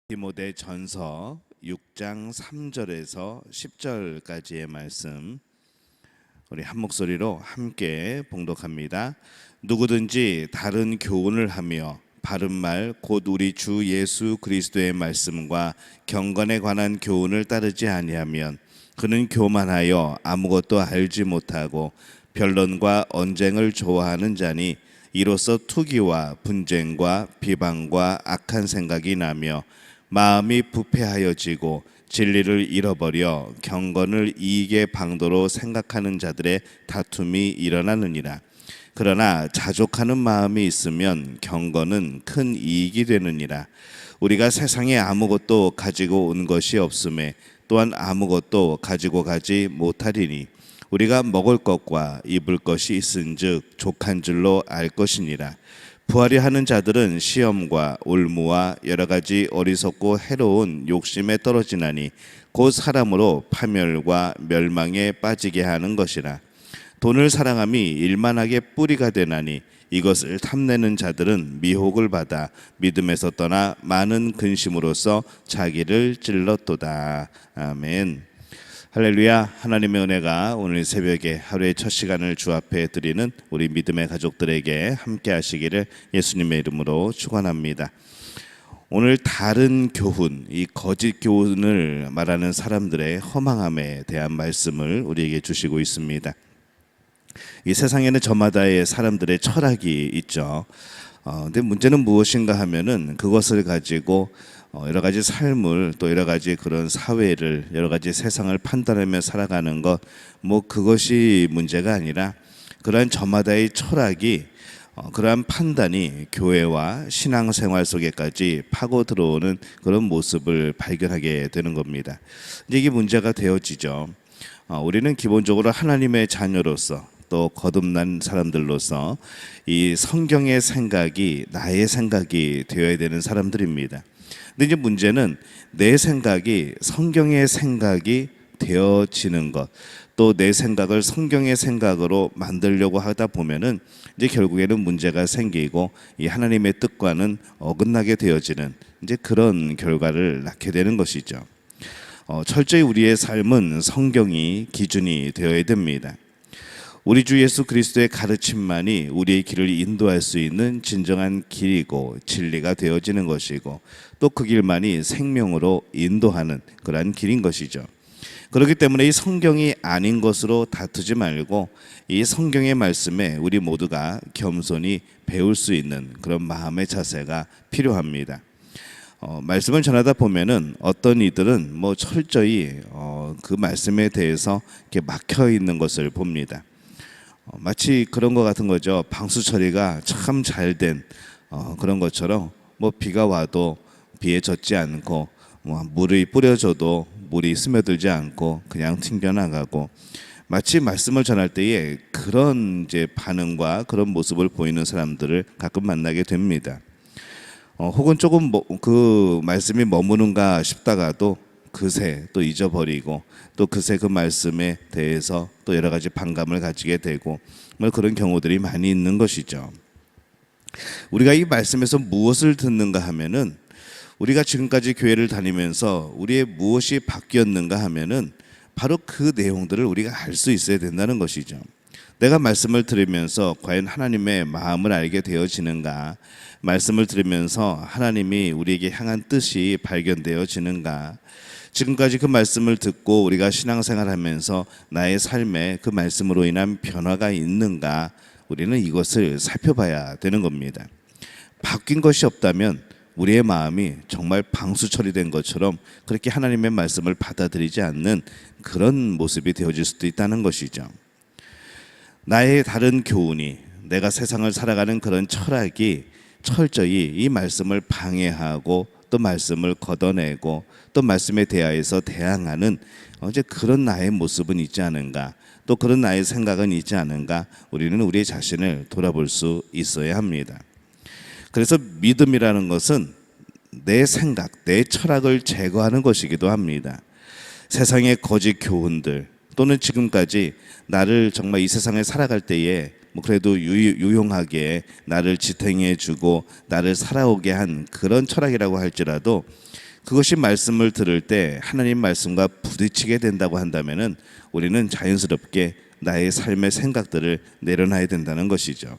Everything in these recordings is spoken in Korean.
디모데전서 6장 3절에서 10절까지의 말씀 우리 한 목소리로 함께 봉독합니다. 누구든지 다른 교훈을 하며 바른 말 곧 우리 주 예수 그리스도의 말씀과 경건에 관한 교훈을 따르지 아니하면 그는 교만하여 아무것도 알지 못하고 변론과 언쟁을 좋아하는 자니 이로써 투기와 분쟁과 비방과 악한 생각이 나며 마음이 부패하여지고 진리를 잃어버려 경건을 이익의 방도로 생각하는 자들의 다툼이 일어나느니라. 그러나 자족하는 마음이 있으면 경건은 큰 이익이 되느니라. 우리가 세상에 아무것도 가지고 온 것이 없음에 또한 아무것도 가지고 가지 못하리니 우리가 먹을 것과 입을 것이 있은즉 족한 줄로 알 것이니라. 부하려 하는 자들은 시험과 올무와 여러 가지 어리석고 해로운 욕심에 떨어지나니 곧 사람으로 파멸과 멸망에 빠지게 하는 것이라. 돈을 사랑함이 일만하게 뿌리가 되나니 이것을 탐내는 자들은 미혹을 받아 믿음에서 떠나 많은 근심으로써 자기를 찔렀도다. 아멘. 할렐루야. 하나님의 은혜가 오늘 새벽에 하루의 첫 시간을 주 앞에 드리는 우리 믿음의 가족들에게 함께 하시기를 예수님의 이름으로 축원합니다. 오늘 다른 교훈, 이 거짓 교훈을 말하는 사람들의 허망함에 대한 말씀을 우리에게 주시고 있습니다. 이 세상에는 저마다의 사람들의 철학이 있죠. 근데 문제는 무엇인가 하면은 그것을 가지고 여러 가지 삶을 또 여러 가지 그런 사회를 여러 가지 세상을 판단하며 살아가는 것 그것이 문제가 아니라 그러한 저마다의 철학이 그러한 판단이 교회와 신앙생활 속에까지 파고 들어오는 그런 모습을 발견하게 되는 겁니다. 이제 이게 문제가 되어지죠. 우리는 기본적으로 하나님의 자녀로서 또 거듭난 사람들로서 이 성경의 생각이 나의 생각이 되어야 되는 사람들입니다. 근데 이제 문제는 내 생각이 성경의 생각이 되어지는 것, 또 내 생각을 성경의 생각으로 만들려고 하다 보면은 이제 결국에는 문제가 생기고 이 하나님의 뜻과는 어긋나게 되어지는 이제 그런 결과를 낳게 되는 것이죠. 철저히 우리의 삶은 성경이 기준이 되어야 됩니다. 우리 주 예수 그리스도의 가르침만이 우리의 길을 인도할 수 있는 진정한 길이고 진리가 되어지는 것이고 또 그 길만이 생명으로 인도하는 그러한 길인 것이죠. 그렇기 때문에 이 성경이 아닌 것으로 다투지 말고 이 성경의 말씀에 우리 모두가 겸손히 배울 수 있는 그런 마음의 자세가 필요합니다. 말씀을 전하다 보면은 어떤 이들은 철저히 그 말씀에 대해서 이렇게 막혀 있는 것을 봅니다. 마치 그런 것 같은 거죠. 방수 처리가 참 잘 된 그런 것처럼 비가 와도 비에 젖지 않고 물이 뿌려져도 물이 스며들지 않고 그냥 튕겨나가고 마치 말씀을 전할 때에 그런 이제 반응과 그런 모습을 보이는 사람들을 가끔 만나게 됩니다. 혹은 조금 그 말씀이 머무는가 싶다가도 그새 또 잊어버리고 또 그새 그 말씀에 대해서 또 여러 가지 반감을 가지게 되고 그런 경우들이 많이 있는 것이죠. 우리가 이 말씀에서 무엇을 듣는가 하면은 우리가 지금까지 교회를 다니면서 우리의 무엇이 바뀌었는가 하면은 바로 그 내용들을 우리가 알 수 있어야 된다는 것이죠. 내가 말씀을 들으면서 과연 하나님의 마음을 알게 되어지는가, 말씀을 들으면서 하나님이 우리에게 향한 뜻이 발견되어지는가, 지금까지 그 말씀을 듣고 우리가 신앙생활하면서 나의 삶에 그 말씀으로 인한 변화가 있는가, 우리는 이것을 살펴봐야 되는 겁니다. 바뀐 것이 없다면 우리의 마음이 정말 방수 처리된 것처럼 그렇게 하나님의 말씀을 받아들이지 않는 그런 모습이 되어질 수도 있다는 것이죠. 나의 다른 교훈이, 내가 세상을 살아가는 그런 철학이 철저히 이 말씀을 방해하고 또 말씀을 걷어내고 또 말씀에 대하여서 대항하는 이제 그런 나의 모습은 있지 않은가, 또 그런 나의 생각은 있지 않은가, 우리는 우리의 자신을 돌아볼 수 있어야 합니다. 그래서 믿음이라는 것은 내 생각, 내 철학을 제거하는 것이기도 합니다. 세상의 거짓 교훈들 또는 지금까지 나를 정말 이 세상에 살아갈 때에 그래도 유용하게 나를 지탱해 주고 나를 살아오게 한 그런 철학이라고 할지라도 그것이 말씀을 들을 때 하나님 말씀과 부딪히게 된다고 한다면은 우리는 자연스럽게 나의 삶의 생각들을 내려놔야 된다는 것이죠.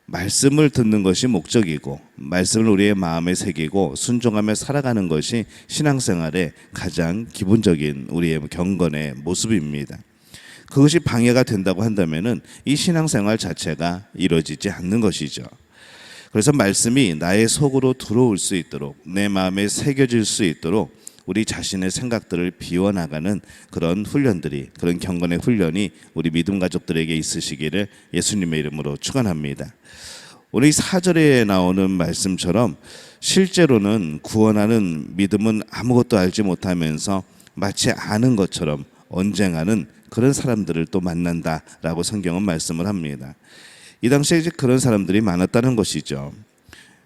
말씀을 듣는 것이 목적이고 말씀을 우리의 마음에 새기고 순종하며 살아가는 것이 신앙생활의 가장 기본적인 우리의 경건의 모습입니다. 그것이 방해가 된다고 한다면은 이 신앙생활 자체가 이루어지지 않는 것이죠. 그래서 말씀이 나의 속으로 들어올 수 있도록 내 마음에 새겨질 수 있도록 우리 자신의 생각들을 비워나가는 그런 훈련들이, 그런 경건의 훈련이 우리 믿음 가족들에게 있으시기를 예수님의 이름으로 축원합니다. 오늘 이 4절에 나오는 말씀처럼 실제로는 구원하는 믿음은 아무것도 알지 못하면서 마치 아는 것처럼 언쟁하는 그런 사람들을 또 만난다라고 성경은 말씀을 합니다. 이 당시에 이제 그런 사람들이 많았다는 것이죠.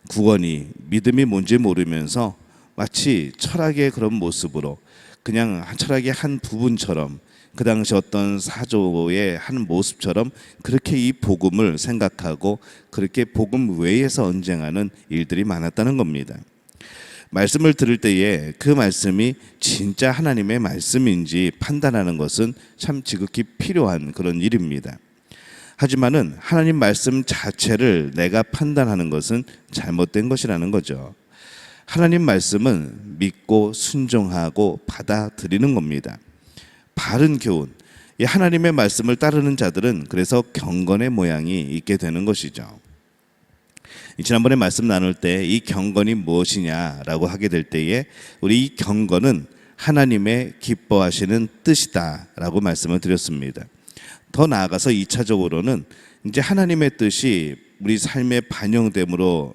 구원이, 믿음이 뭔지 모르면서 마치 철학의 그런 모습으로 그냥 철학의 한 부분처럼 그 당시 어떤 사조의 한 모습처럼 그렇게 이 복음을 생각하고 그렇게 복음 외에서 언쟁하는 일들이 많았다는 겁니다. 말씀을 들을 때에 그 말씀이 진짜 하나님의 말씀인지 판단하는 것은 참 지극히 필요한 그런 일입니다. 하지만은 하나님 말씀 자체를 내가 판단하는 것은 잘못된 것이라는 거죠. 하나님 말씀은 믿고 순종하고 받아들이는 겁니다. 바른 교훈, 이 하나님의 말씀을 따르는 자들은 그래서 경건의 모양이 있게 되는 것이죠. 지난번에 말씀 나눌 때 이 경건이 무엇이냐라고 하게 될 때에 우리 이 경건은 하나님의 기뻐하시는 뜻이다라고 말씀을 드렸습니다. 더 나아가서 2차적으로는 이제 하나님의 뜻이 우리 삶에 반영됨으로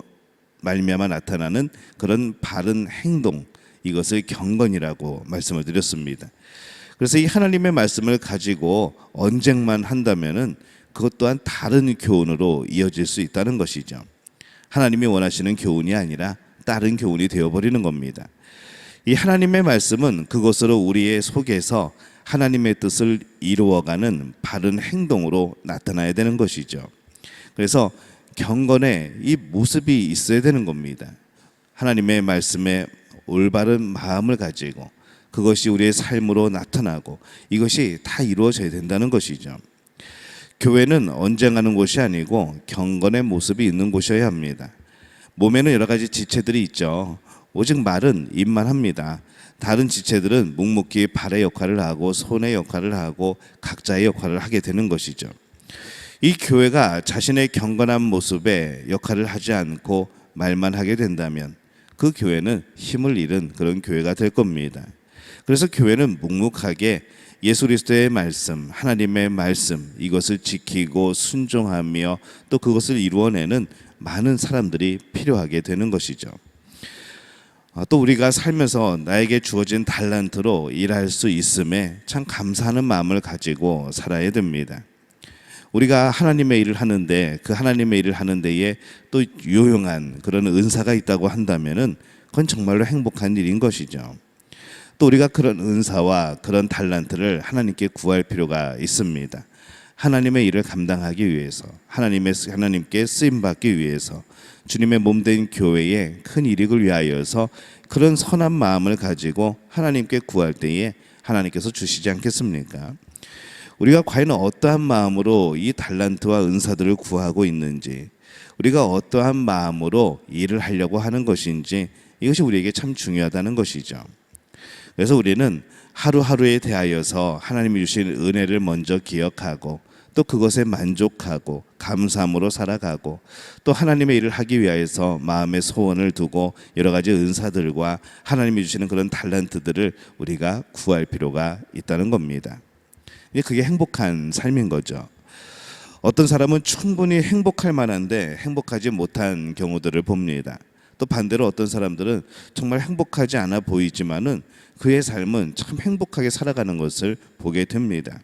말미암아 나타나는 그런 바른 행동, 이것을 경건이라고 말씀을 드렸습니다. 그래서 이 하나님의 말씀을 가지고 언쟁만 한다면은 그것 또한 다른 교훈으로 이어질 수 있다는 것이죠. 하나님이 원하시는 교훈이 아니라 다른 교훈이 되어버리는 겁니다. 이 하나님의 말씀은 그것으로 우리의 속에서 하나님의 뜻을 이루어가는 바른 행동으로 나타나야 되는 것이죠. 그래서 경건에 이 모습이 있어야 되는 겁니다. 하나님의 말씀에 올바른 마음을 가지고 그것이 우리의 삶으로 나타나고 이것이 다 이루어져야 된다는 것이죠. 교회는 언쟁하는 곳이 아니고 경건의 모습이 있는 곳이어야 합니다. 몸에는 여러 가지 지체들이 있죠. 오직 말은 입만 합니다. 다른 지체들은 묵묵히 발의 역할을 하고 손의 역할을 하고 각자의 역할을 하게 되는 것이죠. 이 교회가 자신의 경건한 모습에 역할을 하지 않고 말만 하게 된다면 그 교회는 힘을 잃은 그런 교회가 될 겁니다. 그래서 교회는 묵묵하게 예수 그리스도의 말씀, 하나님의 말씀, 이것을 지키고 순종하며 또 그것을 이루어내는 많은 사람들이 필요하게 되는 것이죠. 또 우리가 살면서 나에게 주어진 달란트로 일할 수 있음에 참 감사하는 마음을 가지고 살아야 됩니다. 우리가 하나님의 일을 하는데 그 하나님의 일을 하는 데에 또 유용한 그런 은사가 있다고 한다면은 그건 정말로 행복한 일인 것이죠. 또 우리가 그런 은사와 그런 달란트를 하나님께 구할 필요가 있습니다. 하나님의 일을 감당하기 위해서, 하나님께 쓰임 받기 위해서, 주님의 몸된 교회의 큰 이익을 위하여서 그런 선한 마음을 가지고 하나님께 구할 때에 하나님께서 주시지 않겠습니까? 우리가 과연 어떠한 마음으로 이 달란트와 은사들을 구하고 있는지, 우리가 어떠한 마음으로 일을 하려고 하는 것인지, 이것이 우리에게 참 중요하다는 것이죠. 그래서 우리는 하루하루에 대하여서 하나님이 주신 은혜를 먼저 기억하고 또 그것에 만족하고 감사함으로 살아가고 또 하나님의 일을 하기 위해서 마음의 소원을 두고 여러 가지 은사들과 하나님이 주시는 그런 달란트들을 우리가 구할 필요가 있다는 겁니다. 그게 행복한 삶인 거죠. 어떤 사람은 충분히 행복할 만한데 행복하지 못한 경우들을 봅니다. 또 반대로 어떤 사람들은 정말 행복하지 않아 보이지만은 그의 삶은 참 행복하게 살아가는 것을 보게 됩니다.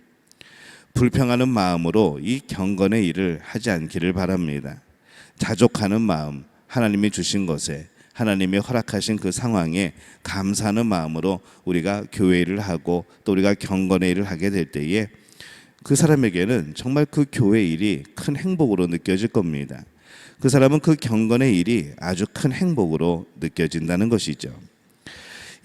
불평하는 마음으로 이 경건의 일을 하지 않기를 바랍니다. 자족하는 마음, 하나님이 주신 것에, 하나님이 허락하신 그 상황에 감사하는 마음으로 우리가 교회 일을 하고 또 우리가 경건의 일을 하게 될 때에 그 사람에게는 정말 그 교회 일이 큰 행복으로 느껴질 겁니다. 그 사람은 그 경건의 일이 아주 큰 행복으로 느껴진다는 것이죠.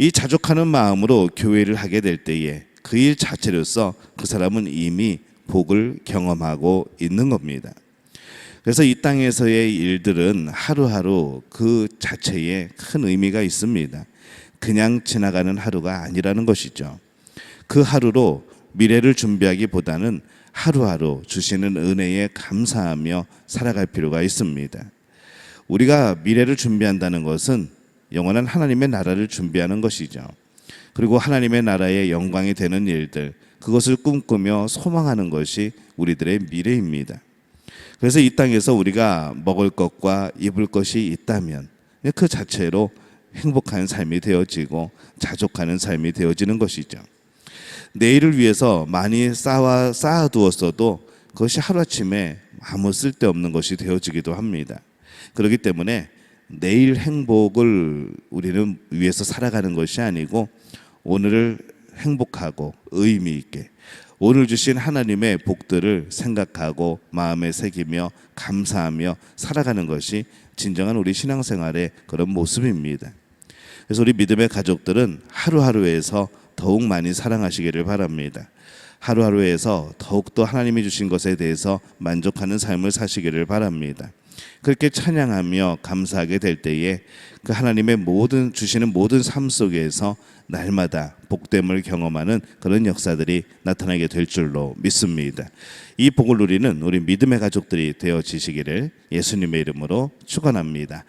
이 자족하는 마음으로 교회를 하게 될 때에 그 일 자체로서 그 사람은 이미 복을 경험하고 있는 겁니다. 그래서 이 땅에서의 일들은 하루하루 그 자체에 큰 의미가 있습니다. 그냥 지나가는 하루가 아니라는 것이죠. 그 하루로 미래를 준비하기보다는 하루하루 주시는 은혜에 감사하며 살아갈 필요가 있습니다. 우리가 미래를 준비한다는 것은 영원한 하나님의 나라를 준비하는 것이죠. 그리고 하나님의 나라의 영광이 되는 일들, 그것을 꿈꾸며 소망하는 것이 우리들의 미래입니다. 그래서 이 땅에서 우리가 먹을 것과 입을 것이 있다면 그 자체로 행복한 삶이 되어지고 자족하는 삶이 되어지는 것이죠. 내일을 위해서 많이 쌓아두었어도 그것이 하루아침에 아무 쓸데없는 것이 되어지기도 합니다. 그렇기 때문에 내일 행복을 우리는 위해서 살아가는 것이 아니고 오늘을 행복하고 의미 있게 오늘 주신 하나님의 복들을 생각하고 마음에 새기며 감사하며 살아가는 것이 진정한 우리 신앙생활의 그런 모습입니다. 그래서 우리 믿음의 가족들은 하루하루에서 더욱 많이 사랑하시기를 바랍니다. 하루하루에서 더욱더 하나님이 주신 것에 대해서 만족하는 삶을 사시기를 바랍니다. 그렇게 찬양하며 감사하게 될 때에 그 하나님의 주시는 모든 삶 속에서 날마다 복됨을 경험하는 그런 역사들이 나타나게 될 줄로 믿습니다. 이 복을 누리는 우리 믿음의 가족들이 되어지시기를 예수님의 이름으로 축원합니다.